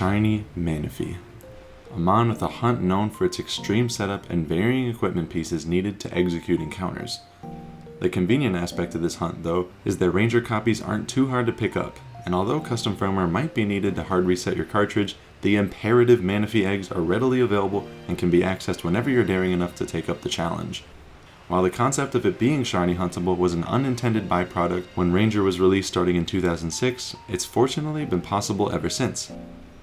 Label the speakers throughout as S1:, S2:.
S1: Shiny Manaphy. A mon with a hunt known for its extreme setup and varying equipment pieces needed to execute encounters. The convenient aspect of this hunt, though, is that Ranger copies aren't too hard to pick up, and although custom firmware might be needed to hard reset your cartridge, the imperative Manaphy eggs are readily available and can be accessed whenever you're daring enough to take up the challenge. While the concept of it being shiny huntable was an unintended byproduct when Ranger was released starting in 2006, it's fortunately been possible ever since.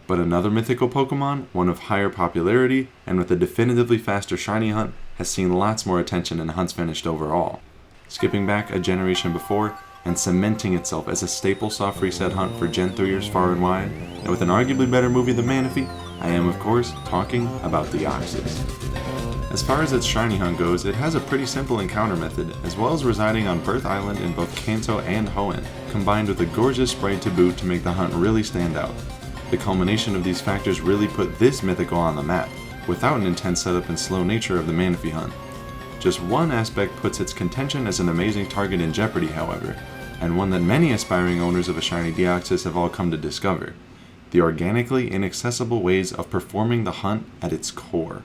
S1: But another mythical Pokemon, one of higher popularity, and with a definitively faster shiny hunt, has seen lots more attention and hunts finished overall. Skipping back a generation before, and cementing itself as a staple soft reset hunt for Gen 3ers far and wide, and with an arguably better movie than Manaphy, I am of course talking about Deoxys. As far as its shiny hunt goes, it has a pretty simple encounter method, as well as residing on Birth Island in both Kanto and Hoenn, combined with a gorgeous sprite to boot to make the hunt really stand out. The culmination of these factors really put this mythical on the map, without an intense setup and slow nature of the Manaphy hunt. Just one aspect puts its contention as an amazing target in jeopardy, however, and one that many aspiring owners of a shiny Deoxys have all come to discover: the organically inaccessible ways of performing the hunt at its core.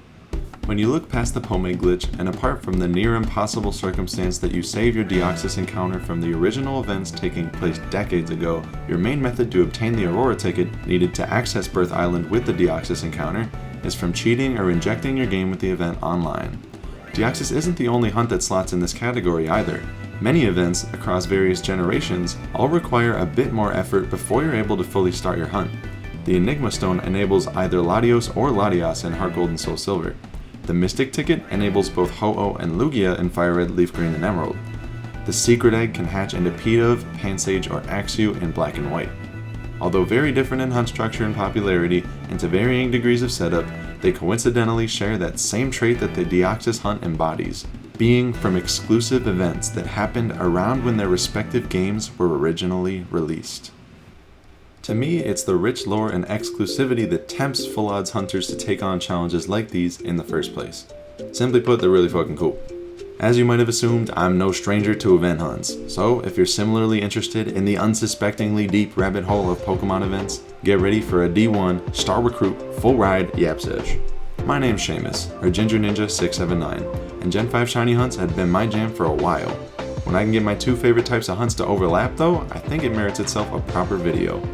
S1: When you look past the pomade glitch, and apart from the near impossible circumstance that you save your Deoxys encounter from the original events taking place decades ago, your main method to obtain the Aurora ticket needed to access Birth Island with the Deoxys encounter is from cheating or injecting your game with the event online. Deoxys isn't the only hunt that slots in this category either. Many events, across various generations, all require a bit more effort before you're able to fully start your hunt. The Enigma Stone enables either Latios or Latias in Heart Gold and Soul Silver. The Mystic Ticket enables both Ho-Oh and Lugia in Fire Red, Leaf Green, and Emerald. The Secret Egg can hatch into Pidove, Pansage, or Axew in Black and White. Although very different in hunt structure and popularity, and to varying degrees of setup, they coincidentally share that same trait that the Deoxys hunt embodies: being from exclusive events that happened around when their respective games were originally released. To me, it's the rich lore and exclusivity that tempts full odds hunters to take on challenges like these in the first place. Simply put, they're really fucking cool. As you might have assumed, I'm no stranger to event hunts, so if you're similarly interested in the unsuspectingly deep rabbit hole of Pokemon events, get ready for a D1 Star Recruit Full Ride Yap Sesh. My name's Seamus, or Ginger Ninja 679, and Gen 5 shiny hunts had been my jam for a while. When I can get my two favorite types of hunts to overlap though, I think it merits itself a proper video.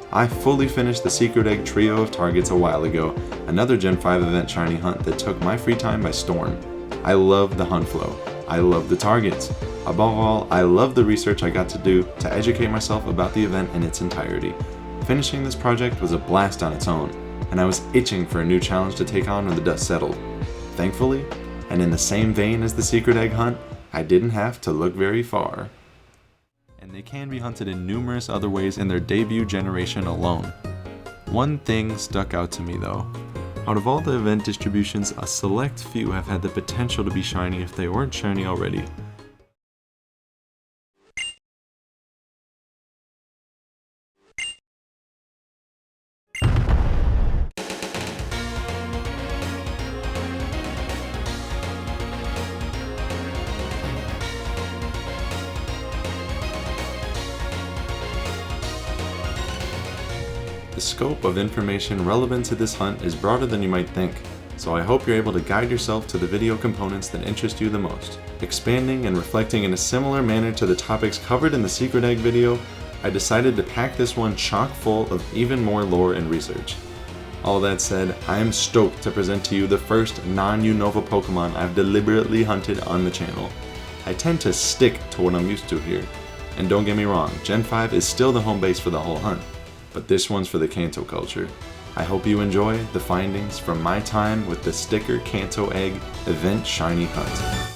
S1: I fully finished the Secret Egg trio of targets a while ago, another Gen 5 event shiny hunt that took my free time by storm. I love the hunt flow. I love the targets. Above all, I love the research I got to do to educate myself about the event in its entirety. Finishing this project was a blast on its own, and I was itching for a new challenge to take on when the dust settled. Thankfully, and in the same vein as the Secret Egg hunt, I didn't have to look very far. And they can be hunted in numerous other ways in their debut generation alone. One thing stuck out to me though. Out of all the event distributions, a select few have had the potential to be shiny if they weren't shiny already. The scope of information relevant to this hunt is broader than you might think, so I hope you're able to guide yourself to the video components that interest you the most. Expanding and reflecting in a similar manner to the topics covered in the Secret Egg video, I decided to pack this one chock full of even more lore and research. All that said, I am stoked to present to you the first non-Unova Pokemon I've deliberately hunted on the channel. I tend to stick to what I'm used to here, and don't get me wrong, Gen 5 is still the home base for the whole hunt, but this one's for the Kanto culture. I hope you enjoy the findings from my time with the Sticker Kanto Egg Event Shiny Hunt.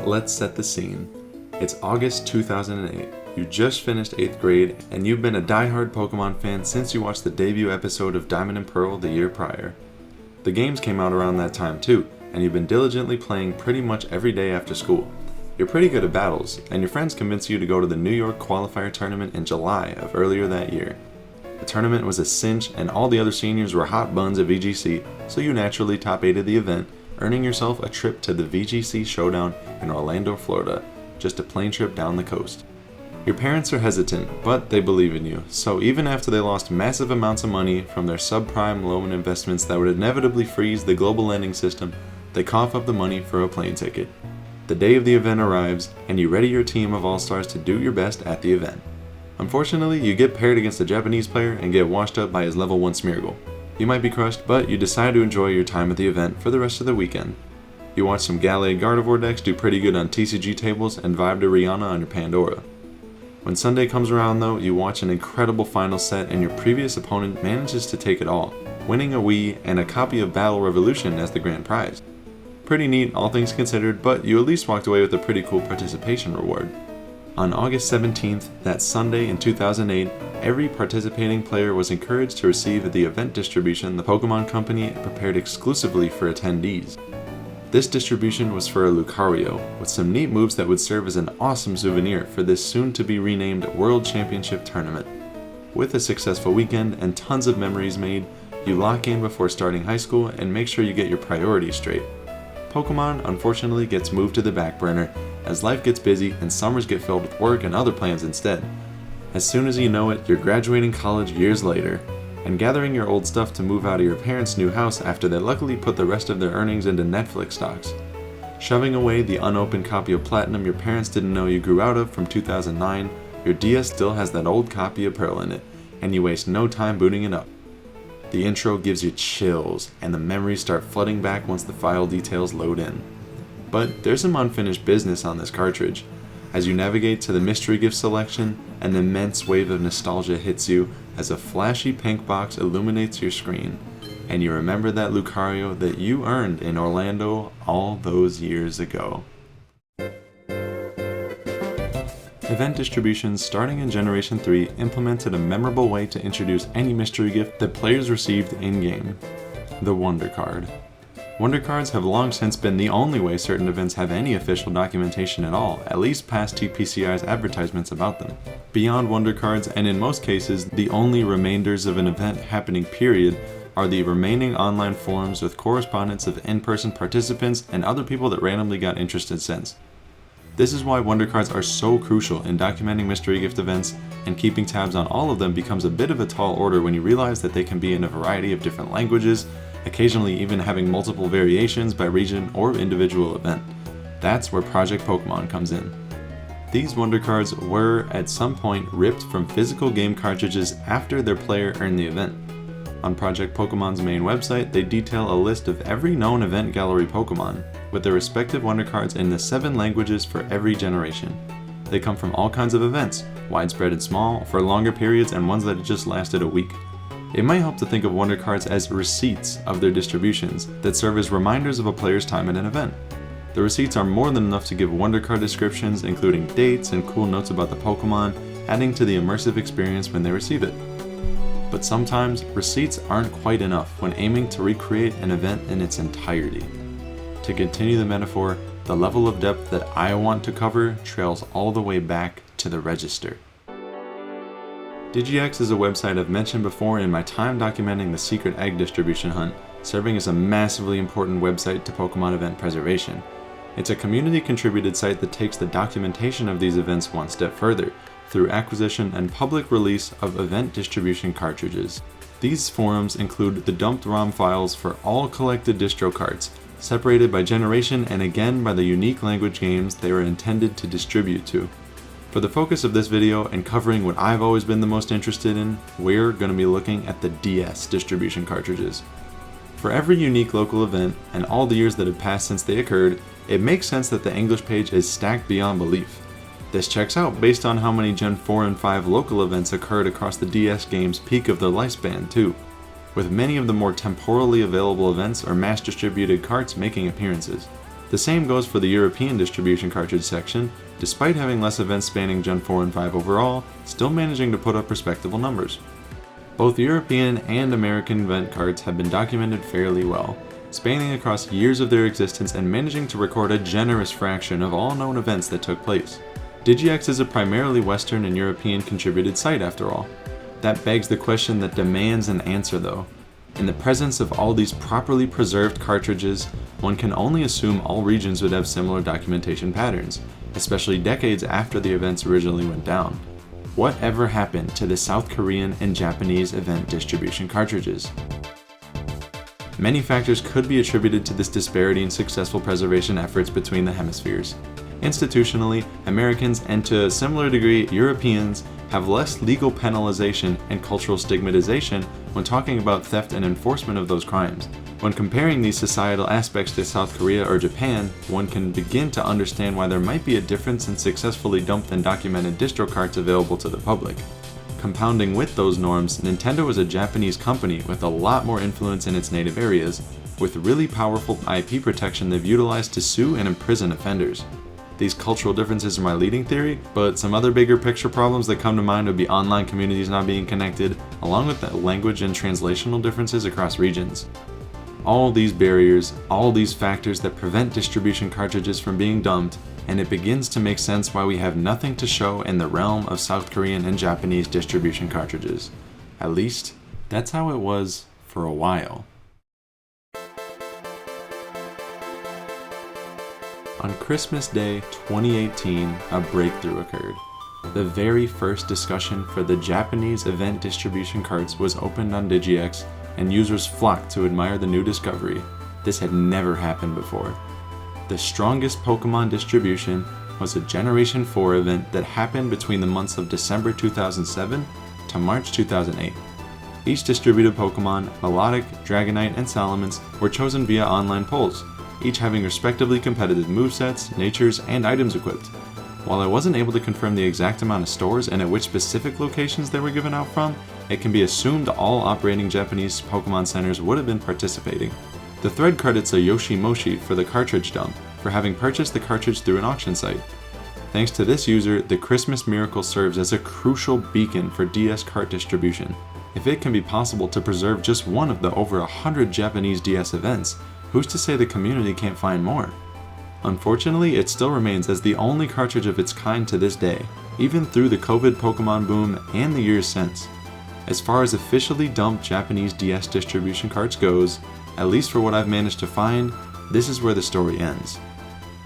S1: Let's set the scene. It's August 2008. You just finished 8th grade, and you've been a die-hard Pokemon fan since you watched the debut episode of Diamond and Pearl the year prior. The games came out around that time too, and you've been diligently playing pretty much every day after school. You're pretty good at battles, and your friends convinced you to go to the New York qualifier tournament in July of earlier that year. The tournament was a cinch, and all the other seniors were hot buns at VGC, so you naturally top 8'd the event, earning yourself a trip to the VGC Showdown in Orlando, Florida, just a plane trip down the coast. Your parents are hesitant, but they believe in you, so even after they lost massive amounts of money from their subprime loan investments that would inevitably freeze the global lending system, they cough up the money for a plane ticket. The day of the event arrives, and you ready your team of all-stars to do your best at the event. Unfortunately, you get paired against a Japanese player and get washed up by his level 1 Smeargle. You might be crushed, but you decide to enjoy your time at the event for the rest of the weekend. You watch some Gallade Gardevoir decks do pretty good on TCG tables and vibe to Rihanna on your Pandora. When Sunday comes around though, you watch an incredible final set and your previous opponent manages to take it all, winning a Wii and a copy of Battle Revolution as the grand prize. Pretty neat, all things considered, but you at least walked away with a pretty cool participation reward. On August 17th, that Sunday in 2008, every participating player was encouraged to receive the event distribution the Pokemon Company prepared exclusively for attendees. This distribution was for a Lucario, with some neat moves that would serve as an awesome souvenir for this soon-to-be renamed World Championship Tournament. With a successful weekend and tons of memories made, you lock in before starting high school and make sure you get your priorities straight. Pokemon unfortunately gets moved to the back burner as life gets busy and summers get filled with work and other plans instead. As soon as you know it, you're graduating college years later, and gathering your old stuff to move out of your parents' new house after they luckily put the rest of their earnings into Netflix stocks. Shoving away the unopened copy of Platinum your parents didn't know you grew out of from 2009, your DS still has that old copy of Pearl in it, and you waste no time booting it up. The intro gives you chills, and the memories start flooding back once the file details load in. But there's some unfinished business on this cartridge. As you navigate to the mystery gift selection, an immense wave of nostalgia hits you as a flashy pink box illuminates your screen, and you remember that Lucario that you earned in Orlando all those years ago. Event distributions starting in Generation 3 implemented a memorable way to introduce any mystery gift that players received in-game: the Wonder Card. Wonder Cards have long since been the only way certain events have any official documentation at all, at least past TPCI's advertisements about them. Beyond Wonder Cards, and in most cases the only remainders of an event happening period, are the remaining online forums with correspondence of in-person participants and other people that randomly got interested since. This is why Wonder Cards are so crucial in documenting mystery gift events, and keeping tabs on all of them becomes a bit of a tall order when you realize that they can be in a variety of different languages, occasionally even having multiple variations by region or individual event. That's where Project Pokemon comes in. These Wonder Cards were, at some point, ripped from physical game cartridges after their player earned the event. On Project Pokemon's main website, they detail a list of every known event gallery Pokemon, with their respective Wonder Cards in the 7 languages for every generation. They come from all kinds of events, widespread and small, for longer periods and ones that just lasted a week. It might help to think of Wonder Cards as receipts of their distributions that serve as reminders of a player's time at an event. The receipts are more than enough to give Wonder Card descriptions, including dates and cool notes about the Pokemon, adding to the immersive experience when they receive it. But sometimes, receipts aren't quite enough when aiming to recreate an event in its entirety. To continue the metaphor, the level of depth that I want to cover trails all the way back to the register. DigiX is a website I've mentioned before in my time documenting the secret egg distribution hunt, serving as a massively important website to Pokemon event preservation. It's a community-contributed site that takes the documentation of these events one step further, through acquisition and public release of event distribution cartridges. These forums include the dumped ROM files for all collected distro cards, separated by generation and again by the unique language games they were intended to distribute to. For the focus of this video and covering what I've always been the most interested in, we're going to be looking at the DS distribution cartridges. For every unique local event, and all the years that have passed since they occurred, it makes sense that the English page is stacked beyond belief. This checks out based on how many Gen 4 and 5 local events occurred across the DS game's peak of their lifespan too, with many of the more temporally available events or mass distributed carts making appearances. The same goes for the European distribution cartridge section, despite having less events spanning Gen 4 and 5 overall, still managing to put up respectable numbers. Both European and American event cards have been documented fairly well, spanning across years of their existence and managing to record a generous fraction of all known events that took place. DigiX is a primarily Western and European contributed site after all. That begs the question that demands an answer though. In the presence of all these properly preserved cartridges, one can only assume all regions would have similar documentation patterns, especially decades after the events originally went down. Whatever happened to the South Korean and Japanese event distribution cartridges? Many factors could be attributed to this disparity in successful preservation efforts between the hemispheres. Institutionally, Americans and to a similar degree Europeans have less legal penalization and cultural stigmatization when talking about theft and enforcement of those crimes. When comparing these societal aspects to South Korea or Japan, one can begin to understand why there might be a difference in successfully dumped and documented distro carts available to the public. Compounding with those norms, Nintendo is a Japanese company with a lot more influence in its native areas, with really powerful IP protection they've utilized to sue and imprison offenders. These cultural differences are my leading theory, but some other bigger picture problems that come to mind would be online communities not being connected, along with the language and translational differences across regions. All these barriers, all these factors that prevent distribution cartridges from being dumped, and it begins to make sense why we have nothing to show in the realm of South Korean and Japanese distribution cartridges. At least, that's how it was for a while. On Christmas Day 2018, a breakthrough occurred. The very first discussion for the Japanese event distribution carts was opened on DigiX, and users flocked to admire the new discovery. This had never happened before. The strongest Pokemon distribution was a Generation 4 event that happened between the months of December 2007 to March 2008. Each distributed Pokemon, Melodic, Dragonite, and Salamence, were chosen via online polls, each having respectively competitive movesets, natures, and items equipped. While I wasn't able to confirm the exact amount of stores and at which specific locations they were given out from, it can be assumed all operating Japanese Pokemon centers would have been participating. The thread credits a Yoshimoshi for the cartridge dump, for having purchased the cartridge through an auction site. Thanks to this user, the Christmas Miracle serves as a crucial beacon for DS cart distribution. If it can be possible to preserve just one of the over 100 Japanese DS events, who's to say the community can't find more? Unfortunately, it still remains as the only cartridge of its kind to this day, even through the COVID Pokemon boom and the years since. As far as officially dumped Japanese DS distribution carts goes, at least for what I've managed to find, this is where the story ends.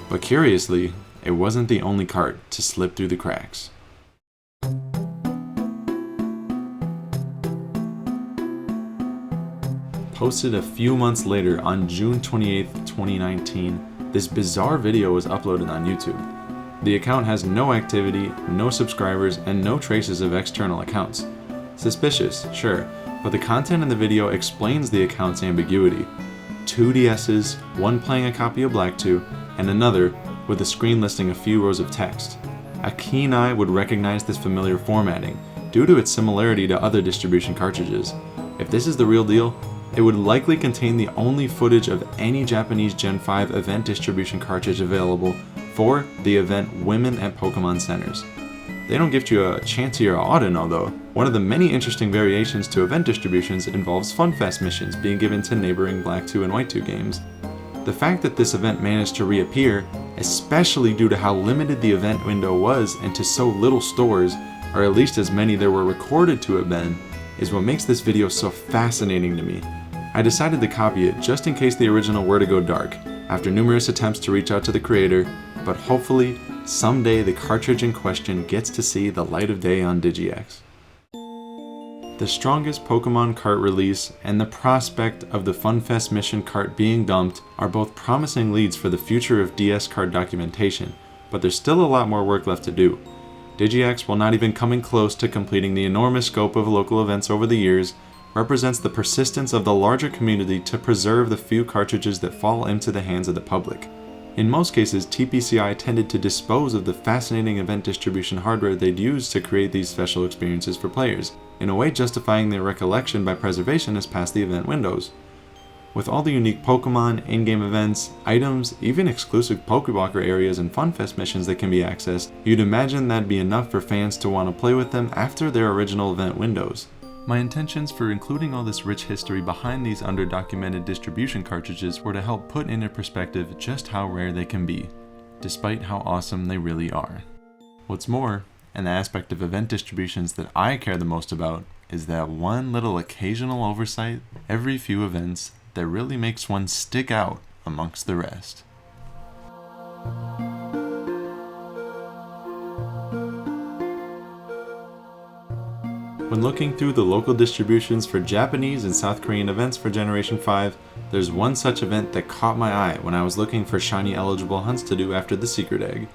S1: But curiously, it wasn't the only cart to slip through the cracks. Posted a few months later on June 28, 2019, this bizarre video was uploaded on YouTube. The account has no activity, no subscribers, and no traces of external accounts. Suspicious, sure, but the content in the video explains the account's ambiguity. 2 DSs, one playing a copy of Black 2, and another with a screen listing a few rows of text. A keen eye would recognize this familiar formatting, due to its similarity to other distribution cartridges. If this is the real deal, it would likely contain the only footage of any Japanese Gen 5 event distribution cartridge available for the event Women at Pokemon Centers. They don't gift you a Chansey or Audino though. One of the many interesting variations to event distributions involves FunFest missions being given to neighboring Black 2 and White 2 games. The fact that this event managed to reappear, especially due to how limited the event window was and to so little stores, or at least as many there were recorded to have been, is what makes this video so fascinating to me. I decided to copy it just in case the original were to go dark, after numerous attempts to reach out to the creator, but hopefully, someday the cartridge in question gets to see the light of day on DigiX. The strongest Pokemon cart release and the prospect of the FunFest mission cart being dumped are both promising leads for the future of DS cart documentation, but there's still a lot more work left to do. DigiX, while not even coming close to completing the enormous scope of local events over the years, represents the persistence of the larger community to preserve the few cartridges that fall into the hands of the public. In most cases, TPCI tended to dispose of the fascinating event distribution hardware they'd used to create these special experiences for players, in a way justifying their recollection by preservation as past the event windows. With all the unique Pokemon, in-game events, items, even exclusive Pokewalker areas and FunFest missions that can be accessed, you'd imagine that'd be enough for fans to want to play with them after their original event windows. My intentions for including all this rich history behind these underdocumented distribution cartridges were to help put into perspective just how rare they can be, despite how awesome they really are. What's more, and the aspect of event distributions that I care the most about, is that one little occasional oversight every few events that really makes one stick out amongst the rest. When looking through the local distributions for Japanese and South Korean events for Generation 5, there's one such event that caught my eye when I was looking for shiny eligible hunts to do after the secret egg.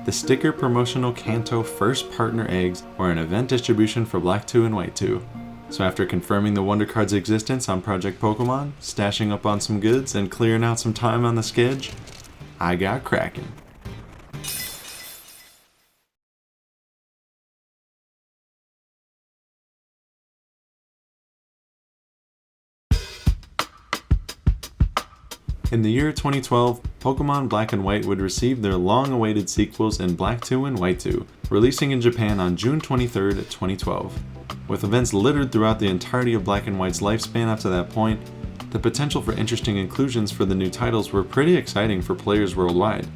S1: The sticker promotional Kanto first partner eggs were an event distribution for Black 2 and White 2. So after confirming the Wonder Card's existence on Project Pokemon, stashing up on some goods, and clearing out some time on the schedule, I got cracking. In the year 2012, Pokemon Black and White would receive their long-awaited sequels in Black 2 and White 2, releasing in Japan on June 23, 2012. With events littered throughout the entirety of Black and White's lifespan up to that point, the potential for interesting inclusions for the new titles were pretty exciting for players worldwide.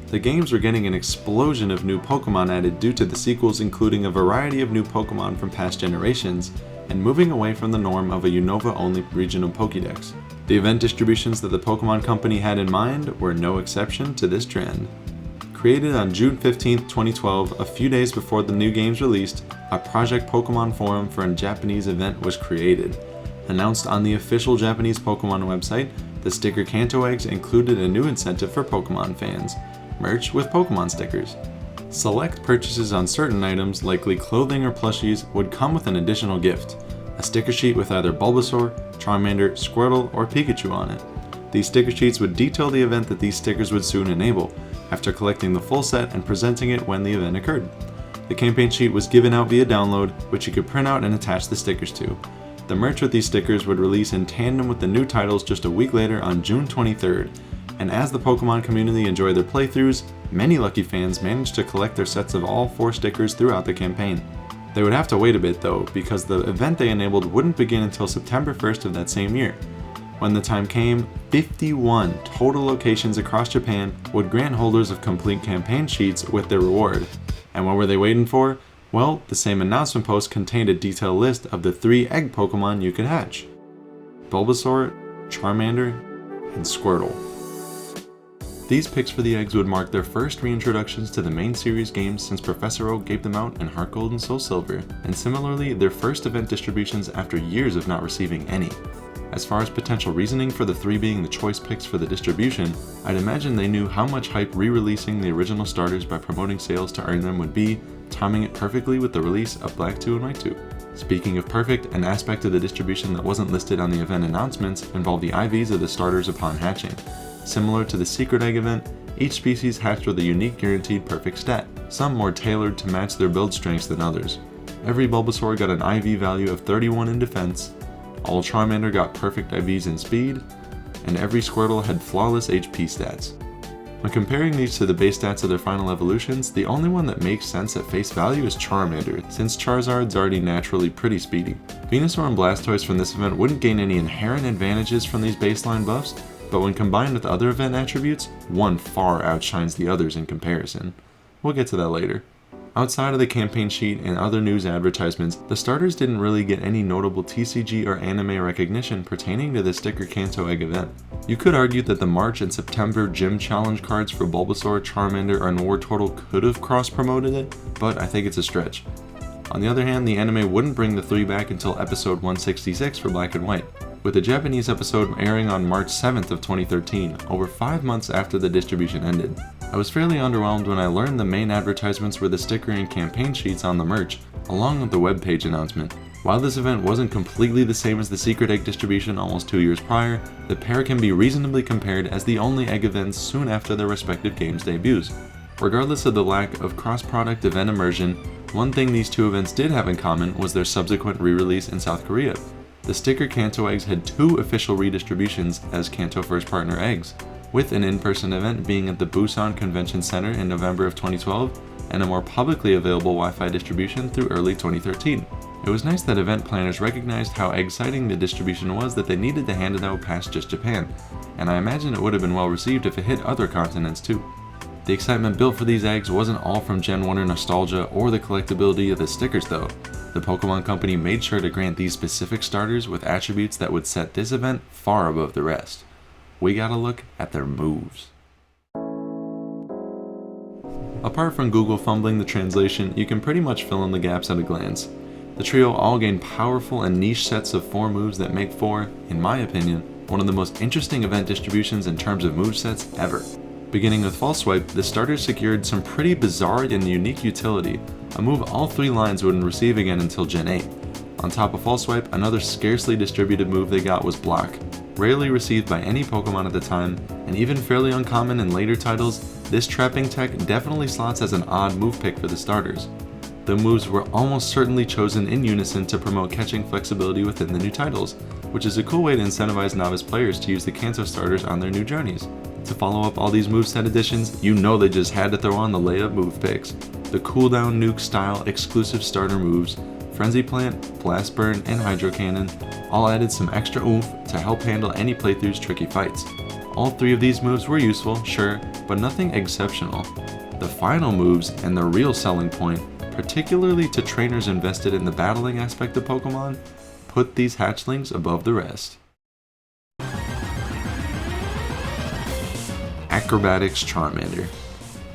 S1: The games were getting an explosion of new Pokemon added due to the sequels, including a variety of new Pokemon from past generations, and moving away from the norm of a Unova-only regional Pokédex. The event distributions that the Pokemon Company had in mind were no exception to this trend. Created on June 15, 2012, a few days before the new games released, a Project Pokemon forum for a Japanese event was created. Announced on the official Japanese Pokemon website, the sticker Kanto eggs included a new incentive for Pokemon fans: merch with Pokemon stickers. Select purchases on certain items, likely clothing or plushies, would come with an additional gift: a sticker sheet with either Bulbasaur, Charmander, Squirtle, or Pikachu on it. These sticker sheets would detail the event that these stickers would soon enable, after collecting the full set and presenting it when the event occurred. The campaign sheet was given out via download, which you could print out and attach the stickers to. The merch with these stickers would release in tandem with the new titles just a week later on June 23rd, and as the Pokemon community enjoyed their playthroughs, many lucky fans managed to collect their sets of all 4 stickers throughout the campaign. They would have to wait a bit though, because the event they enabled wouldn't begin until September 1st of that same year. When the time came, 51 total locations across Japan would grant holders of complete campaign sheets with their reward. And what were they waiting for? Well, the same announcement post contained a detailed list of the 3 egg Pokemon you could hatch: Bulbasaur, Charmander, and Squirtle. These picks for the eggs would mark their first reintroductions to the main series games since Professor Oak gave them out in Heart Gold and Soul Silver, and similarly their first event distributions after years of not receiving any. As far as potential reasoning for the 3 being the choice picks for the distribution, I'd imagine they knew how much hype re-releasing the original starters by promoting sales to earn them would be, timing it perfectly with the release of Black 2 and White 2. Speaking of perfect, an aspect of the distribution that wasn't listed on the event announcements involved the IVs of the starters upon hatching. Similar to the secret egg event, each species hatched with a unique guaranteed perfect stat, some more tailored to match their build strengths than others. Every Bulbasaur got an IV value of 31 in defense, all Charmander got perfect IVs in speed, and every Squirtle had flawless HP stats. When comparing these to the base stats of their final evolutions, the only one that makes sense at face value is Charmander, since Charizard's already naturally pretty speedy. Venusaur and Blastoise from this event wouldn't gain any inherent advantages from these baseline buffs, but when combined with other event attributes, one far outshines the others in comparison. We'll get to that later. Outside of the campaign sheet and other news advertisements, the starters didn't really get any notable TCG or anime recognition pertaining to the sticker Kanto Egg event. You could argue that the March and September Gym Challenge cards for Bulbasaur, Charmander, and Wartortle could have cross-promoted it, but I think it's a stretch. On the other hand, the anime wouldn't bring the 3 back until episode 166 for Black and White, with the Japanese episode airing on March 7th of 2013, over 5 months after the distribution ended. I was fairly underwhelmed when I learned the main advertisements were the sticker and campaign sheets on the merch, along with the webpage announcement. While this event wasn't completely the same as the secret egg distribution almost 2 years prior, the pair can be reasonably compared as the only egg events soon after their respective games' debuts. Regardless of the lack of cross-product event immersion, one thing these 2 events did have in common was their subsequent re-release in South Korea. The sticker Kanto eggs had 2 official redistributions as Kanto First Partner eggs, with an in-person event being at the Busan Convention Center in November of 2012, and a more publicly available Wi-Fi distribution through early 2013. It was nice that event planners recognized how exciting the distribution was that they needed to hand it out past just Japan, and I imagine it would have been well received if it hit other continents too. The excitement built for these eggs wasn't all from Gen 1 nostalgia or the collectability of the stickers though. The Pokemon Company made sure to grant these specific starters with attributes that would set this event far above the rest. We gotta look at their moves. Apart from Google fumbling the translation, you can pretty much fill in the gaps at a glance. The trio all gain powerful and niche sets of 4 moves that make for, in my opinion, one of the most interesting event distributions in terms of movesets ever. Beginning with False Swipe, the starters secured some pretty bizarre and unique utility, a move all 3 lines wouldn't receive again until Gen 8. On top of False Swipe, another scarcely distributed move they got was Block. Rarely received by any Pokemon at the time, and even fairly uncommon in later titles, this trapping tech definitely slots as an odd move pick for the starters. The moves were almost certainly chosen in unison to promote catching flexibility within the new titles, which is a cool way to incentivize novice players to use the Kanto starters on their new journeys. To follow up all these moveset additions, you know they just had to throw on the layup move picks. The cooldown nuke style exclusive starter moves, Frenzy Plant, Blast Burn, and Hydro Cannon, all added some extra oomph to help handle any playthrough's tricky fights. All 3 of these moves were useful, sure, but nothing exceptional. The final moves, and the real selling point, particularly to trainers invested in the battling aspect of Pokemon, put these hatchlings above the rest. Acrobatics Charmander.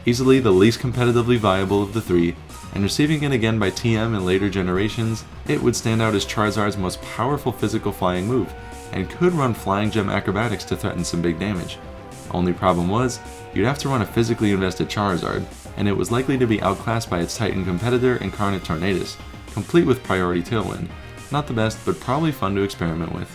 S1: Easily the least competitively viable of the 3, and receiving it again by TM in later generations, it would stand out as Charizard's most powerful physical flying move, and could run Flying Gem Acrobatics to threaten some big damage. Only problem was, you'd have to run a physically invested Charizard, and it was likely to be outclassed by its Titan competitor Incarnate Tornadus, complete with Priority Tailwind. Not the best, but probably fun to experiment with.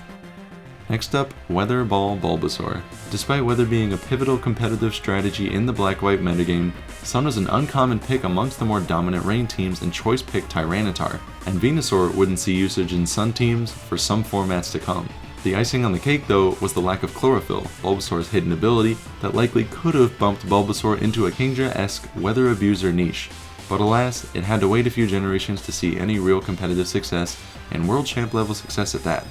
S1: Next up, Weather Ball Bulbasaur. Despite Weather being a pivotal competitive strategy in the Black-White metagame, Sun was an uncommon pick amongst the more dominant Rain teams and choice pick Tyranitar, and Venusaur wouldn't see usage in Sun teams for some formats to come. The icing on the cake though was the lack of Chlorophyll, Bulbasaur's hidden ability that likely could have bumped Bulbasaur into a Kingdra-esque Weather Abuser niche, but alas, it had to wait a few generations to see any real competitive success, and World Champ level success at that.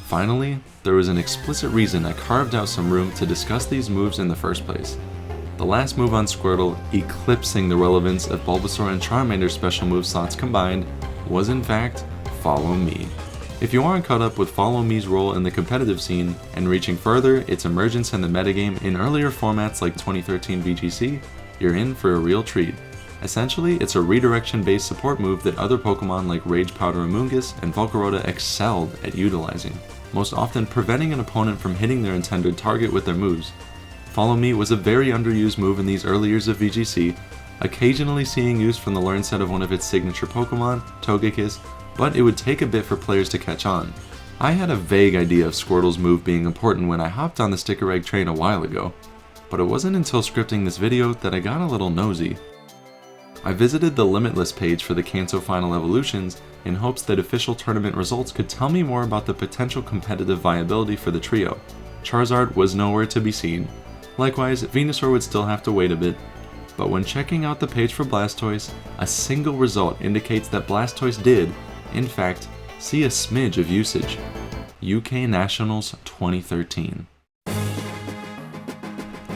S1: Finally, there was an explicit reason I carved out some room to discuss these moves in the first place. The last move on Squirtle, eclipsing the relevance of Bulbasaur and Charmander's special move slots combined, was in fact, Follow Me. If you aren't caught up with Follow Me's role in the competitive scene, and reaching further its emergence in the metagame in earlier formats like 2013 VGC, you're in for a real treat. Essentially, it's a redirection-based support move that other Pokemon like Rage Powder Amoonguss and Volcarona excelled at utilizing, most often preventing an opponent from hitting their intended target with their moves. Follow Me was a very underused move in these early years of VGC, occasionally seeing use from the learn set of one of its signature Pokemon, Togekiss, but it would take a bit for players to catch on. I had a vague idea of Squirtle's move being important when I hopped on the sticker egg train a while ago, but it wasn't until scripting this video that I got a little nosy. I visited the Limitless page for the Kanto Final Evolutions in hopes that official tournament results could tell me more about the potential competitive viability for the trio. Charizard was nowhere to be seen. Likewise, Venusaur would still have to wait a bit. But when checking out the page for Blastoise, a single result indicates that Blastoise did, in fact, see a smidge of usage. UK Nationals 2013.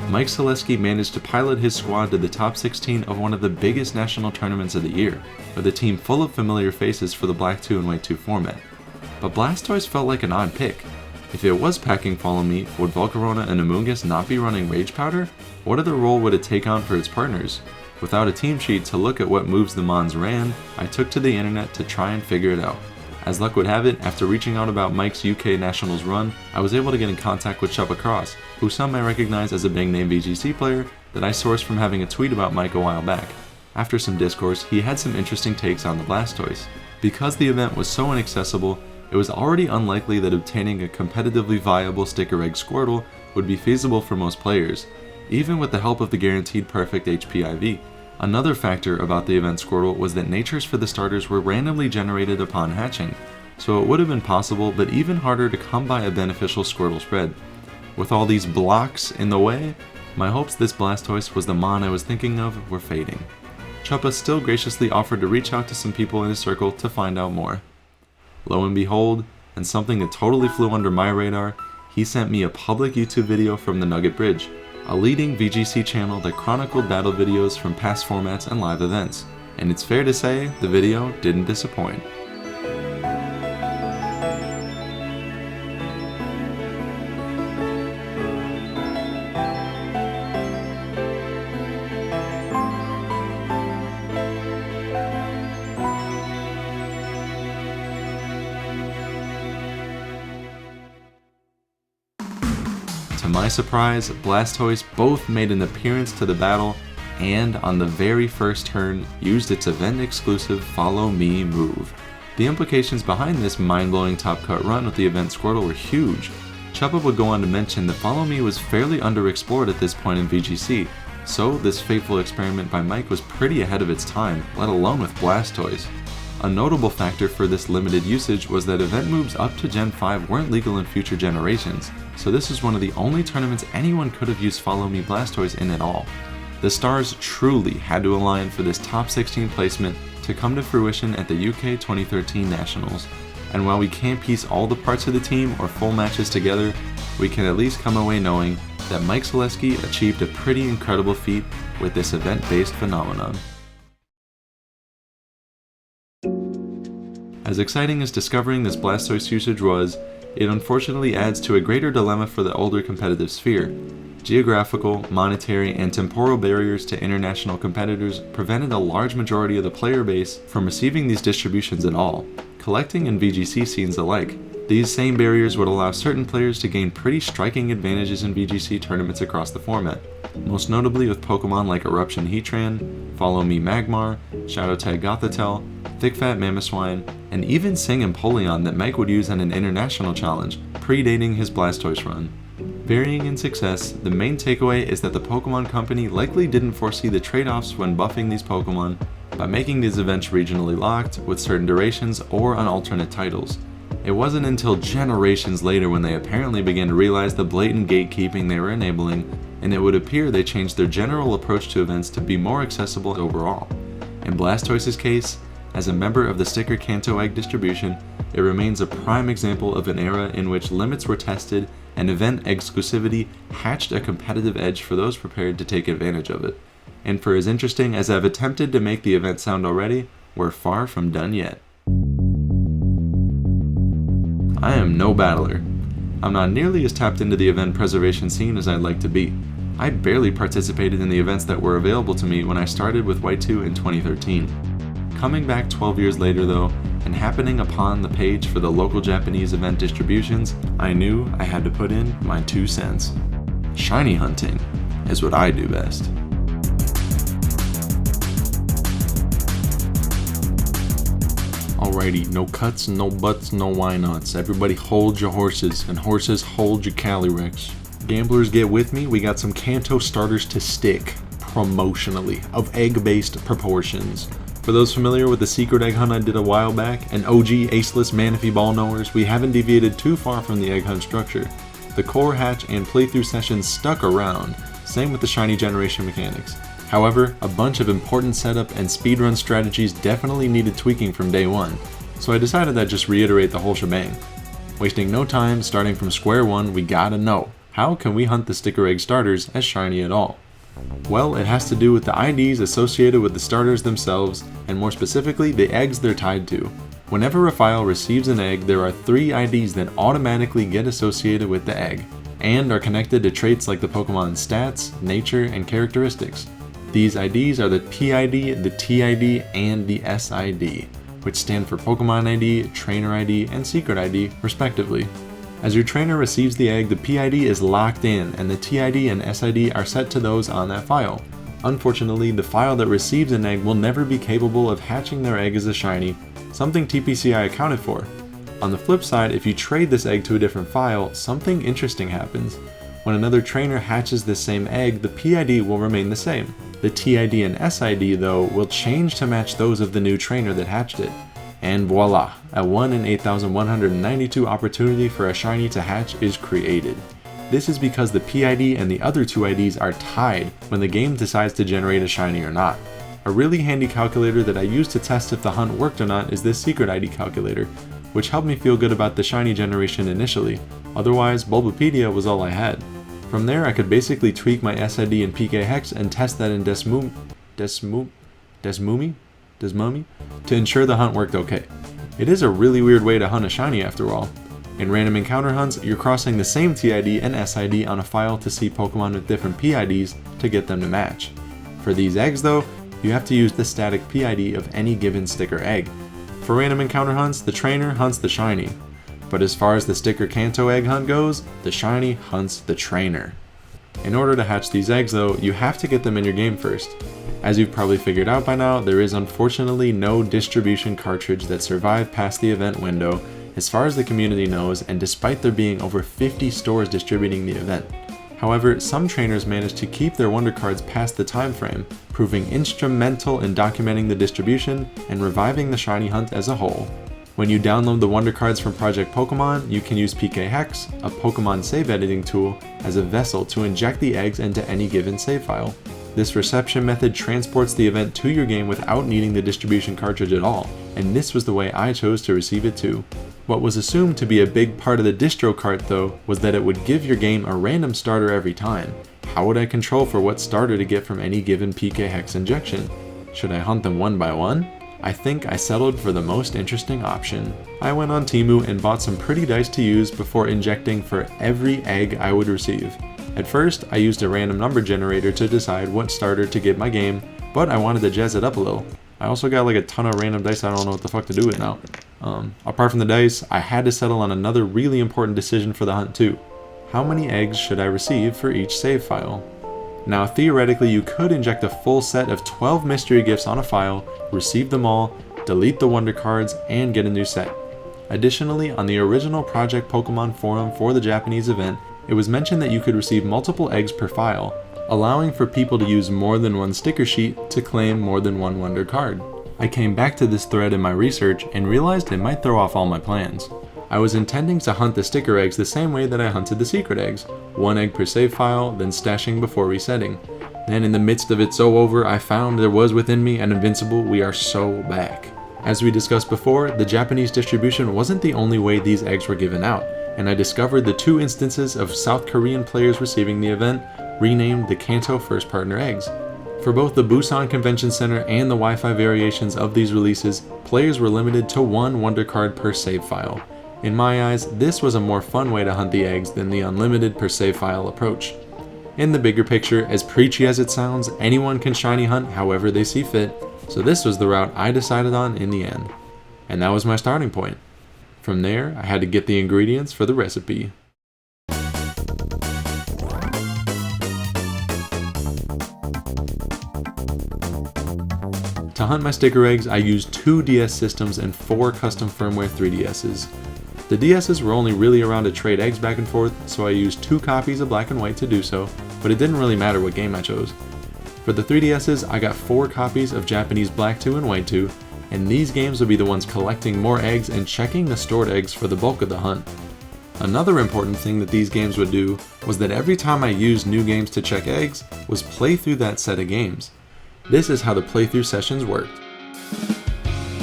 S1: Mike Selesky managed to pilot his squad to the top 16 of one of the biggest national tournaments of the year, with a team full of familiar faces for the Black 2 and White 2 format. But Blastoise felt like an odd pick. If it was packing Follow Me, would Volcarona and Amoonguss not be running Rage Powder? What other role would it take on for its partners? Without a team sheet to look at what moves the Mons ran, I took to the internet to try and figure it out. As luck would have it, after reaching out about Mike's UK Nationals run, I was able to get in contact with Chuppa Cross, who some may recognize as a big-name VGC player that I sourced from having a tweet about Mike a while back. After some discourse, he had some interesting takes on the Blastoise. Because the event was so inaccessible, it was already unlikely that obtaining a competitively viable sticker egg Squirtle would be feasible for most players, even with the help of the guaranteed perfect HPIV. Another factor about the event Squirtle was that natures for the starters were randomly generated upon hatching, so it would have been possible but even harder to come by a beneficial Squirtle spread. With all these blocks in the way, my hopes this Blastoise was the Mon I was thinking of were fading. Chuppa still graciously offered to reach out to some people in his circle to find out more. Lo and behold, and something that totally flew under my radar, he sent me a public YouTube video from the Nugget Bridge, a leading VGC channel that chronicled battle videos from past formats and live events, and it's fair to say the video didn't disappoint. my surprise, Blastoise both made an appearance to the battle and, on the very first turn, used its event-exclusive Follow Me move. The implications behind this mind-blowing top-cut run with the event Squirtle were huge. Chubba would go on to mention that Follow Me was fairly underexplored at this point in VGC, so this fateful experiment by Mike was pretty ahead of its time, let alone with Blastoise. A notable factor for this limited usage was that event moves up to Gen 5 weren't legal in future generations, so this is one of the only tournaments anyone could have used Follow Me Blastoise in at all. The stars truly had to align for this top 16 placement to come to fruition at the UK 2013 Nationals, and while we can't piece all the parts of the team or full matches together, we can at least come away knowing that Mike Zaleski achieved a pretty incredible feat with this event-based phenomenon. As exciting as discovering this Blastoise usage was, it unfortunately adds to a greater dilemma for the older competitive sphere. Geographical, monetary, and temporal barriers to international competitors prevented a large majority of the player base from receiving these distributions at all, collecting and VGC scenes alike. These same barriers would allow certain players to gain pretty striking advantages in VGC tournaments across the format, most notably with Pokemon like Eruption Heatran, Follow Me Magmar, Shadow Tag Gothitelle, Thick Fat Mamoswine, and even Sing Empoleon that Mike would use in an international challenge, predating his Blastoise run. Varying in success, the main takeaway is that the Pokemon Company likely didn't foresee the trade-offs when buffing these Pokemon by making these events regionally locked with certain durations or on alternate titles. It wasn't until generations later when they apparently began to realize the blatant gatekeeping they were enabling, and it would appear they changed their general approach to events to be more accessible overall. In Blastoise's case, as a member of the Sticker Kanto Egg distribution, it remains a prime example of an era in which limits were tested and event exclusivity hatched a competitive edge for those prepared to take advantage of it. And for as interesting as I've attempted to make the event sound already, we're far from done yet. I am no battler. I'm not nearly as tapped into the event preservation scene as I'd like to be. I barely participated in the events that were available to me when I started with White 2 in 2013. Coming back 12 years later though, and happening upon the page for the local Japanese event distributions, I knew I had to put in my 2 cents. Shiny hunting is what I do best. Alrighty, no cuts, no butts, no why nots. Everybody hold your horses, and horses hold your Calyrex. Gamblers, get with me, we got some Kanto starters to stick, promotionally, of egg-based proportions. For those familiar with the secret egg hunt I did a while back, and OG aceless Manaphy ball knowers, we haven't deviated too far from the egg hunt structure. The core hatch and playthrough sessions stuck around, same with the shiny generation mechanics. However, a bunch of important setup and speedrun strategies definitely needed tweaking from day one, so I decided I'd just reiterate the whole shebang. Wasting no time, starting from square one, we gotta know, how can we hunt the sticker egg starters as shiny at all? Well, it has to do with the IDs associated with the starters themselves, and more specifically, the eggs they're tied to. Whenever a file receives an egg, there are 3 IDs that automatically get associated with the egg, and are connected to traits like the Pokemon's stats, nature, and characteristics. These IDs are the PID, the TID, and the SID, which stand for Pokemon ID, Trainer ID, and Secret ID, respectively. As your trainer receives the egg, the PID is locked in, and the TID and SID are set to those on that file. Unfortunately, the file that receives an egg will never be capable of hatching their egg as a shiny, something TPCI accounted for. On the flip side, if you trade this egg to a different file, something interesting happens. When another trainer hatches this same egg, the PID will remain the same. The TID and SID, though, will change to match those of the new trainer that hatched it. And voila, a 1 in 8,192 opportunity for a shiny to hatch is created. This is because the PID and the other 2 IDs are tied when the game decides to generate a shiny or not. A really handy calculator that I used to test if the hunt worked or not is this Secret ID calculator, which helped me feel good about the shiny generation initially. Otherwise, Bulbapedia was all I had. From there, I could basically tweak my SID and PK Hex and test that in Desmumi to ensure the hunt worked okay. It is a really weird way to hunt a shiny after all. In random encounter hunts, you're crossing the same TID and SID on a file to see Pokemon with different PIDs to get them to match. For these eggs though, you have to use the static PID of any given sticker egg. For random encounter hunts, the trainer hunts the shiny. But as far as the sticker Kanto egg hunt goes, the shiny hunts the trainer. In order to hatch these eggs though, you have to get them in your game first. As you've probably figured out by now, there is unfortunately no distribution cartridge that survived past the event window as far as the community knows, and despite there being over 50 stores distributing the event. However, some trainers managed to keep their wonder cards past the time frame, proving instrumental in documenting the distribution and reviving the shiny hunt as a whole. When you download the wonder cards from Project Pokemon, you can use PK Hex, a Pokemon save editing tool, as a vessel to inject the eggs into any given save file. This reception method transports the event to your game without needing the distribution cartridge at all, and this was the way I chose to receive it too. What was assumed to be a big part of the distro cart though was that it would give your game a random starter every time. How would I control for what starter to get from any given PK Hex injection? Should I hunt them one by one? I think I settled for the most interesting option. I went on Temu and bought some pretty dice to use before injecting for every egg I would receive. At first, I used a random number generator to decide what starter to give my game, but I wanted to jazz it up a little. I also got like a ton of random dice I don't know what the fuck to do with now. Apart from the dice, I had to settle on another really important decision for the hunt too. How many eggs should I receive for each save file? Now theoretically you could inject a full set of 12 mystery gifts on a file, receive them all, delete the wonder cards, and get a new set. Additionally, on the original Project Pokemon forum for the Japanese event, it was mentioned that you could receive multiple eggs per file, allowing for people to use more than one sticker sheet to claim more than one wonder card. I came back to this thread in my research and realized it might throw off all my plans. I was intending to hunt the sticker eggs the same way that I hunted the secret eggs, one egg per save file, then stashing before resetting. Then in the midst of it so over, I found there was within me an invincible we are so back. As we discussed before, the Japanese distribution wasn't the only way these eggs were given out, and I discovered the 2 instances of South Korean players receiving the event, renamed the Kanto First Partner Eggs. For both the Busan Convention Center and the Wi-Fi variations of these releases, players were limited to 1 wonder card per save file. In my eyes, this was a more fun way to hunt the eggs than the unlimited per save file approach. In the bigger picture, as preachy as it sounds, anyone can shiny hunt however they see fit, so this was the route I decided on in the end. And that was my starting point. From there, I had to get the ingredients for the recipe. To hunt my sticker eggs, I used 2 DS systems and 4 custom firmware 3DSs. The DSs were only really around to trade eggs back and forth, so I used 2 copies of Black and White to do so, but it didn't really matter what game I chose. For the 3DSs, I got 4 copies of Japanese Black 2 and White 2, and these games would be the ones collecting more eggs and checking the stored eggs for the bulk of the hunt. Another important thing that these games would do was that every time I used new games to check eggs was play through that set of games. This is how the playthrough sessions worked.